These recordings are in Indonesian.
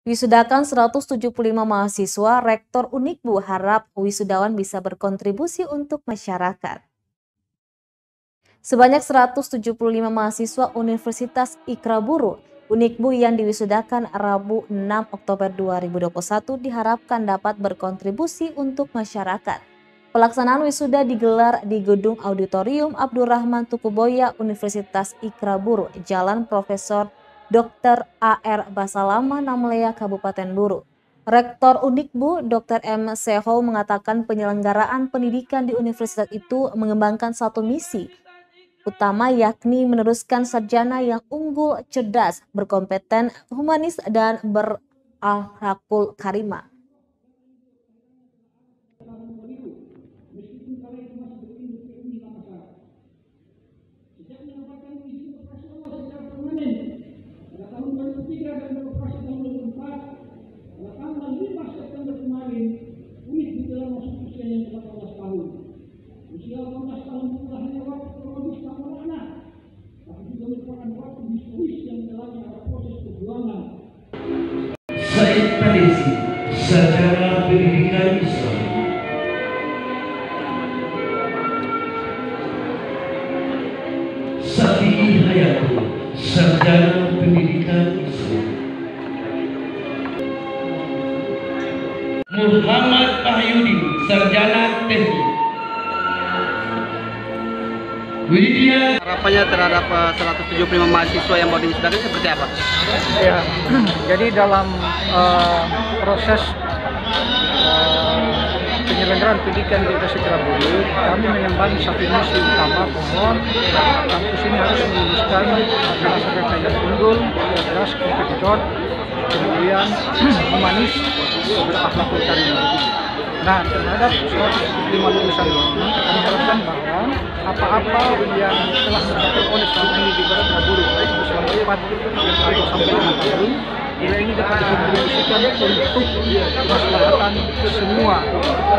Wisudakan 175 mahasiswa, Rektor Unikbu harap wisudawan bisa berkontribusi untuk masyarakat. Sebanyak 175 mahasiswa Universitas Ikraburu Unikbu yang diwisudakan Rabu 6 Oktober 2021 diharapkan dapat berkontribusi untuk masyarakat. Pelaksanaan wisuda digelar di Gedung Auditorium Abdurrahman Tukuboya Universitas Ikraburu, Jalan Profesor Dr. A.R. Basalama, Namlea, Kabupaten Buru. Rektor Unikbu, Dr. M. Seho, mengatakan penyelenggaraan pendidikan di universitas itu mengembangkan satu misi utama, yakni meneruskan sarjana yang unggul, cerdas, berkompeten, humanis, dan berakhlakul karimah. Usia 18 tahun itu hanya waktu kronologis tak bermakna, tapi juga merupakan waktu historis yang dalamnya ada proses perjuangan. Said Talisi, sarjana pendidikan Islam. Safi'i Hayatu, sarjana pendidikan Islam. Muhammad Wahyudi, sarjana teknik. Harapannya terhadap 175 mahasiswa yang baru diwisudakan seperti apa? Ya, jadi dalam proses penyelenggaraan pendidikan di Universitas Ikraburu, kami mengemban satu misi utama bahwa kampus ini harus meluluskan masyarakat yang unggul, cerdas, kompetitor, kemudian humanis, berakhlakul karimah. Nah, terhadap 175 lulusan ini, kami harapkan bahwa apa-apa yang telah dilakukan oleh selama ini di Universitas Ikraburu, baik itu selama 4 atau sampai 5 tahun, nilai ini dapat dikontribusikan untuk kemaslahatan semua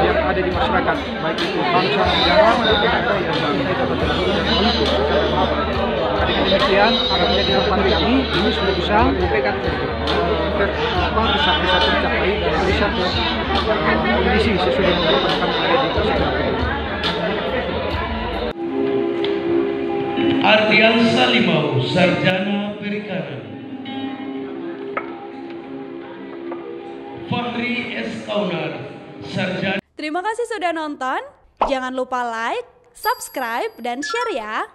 yang ada di masyarakat, baik itu bangsa, negara, maupun negara yang kita bertemu untuk secara apa. Dengan demikian, harapannya di hadapan kami ini sudah bisa tercapai dan bisa kondisi sesuai dengan harapan kami ada di Universitas. Ardian Salimau, sarjana perikanan. Fahri S. Kaunar, sarjana. Terima kasih sudah nonton. Jangan lupa like, subscribe, dan share ya.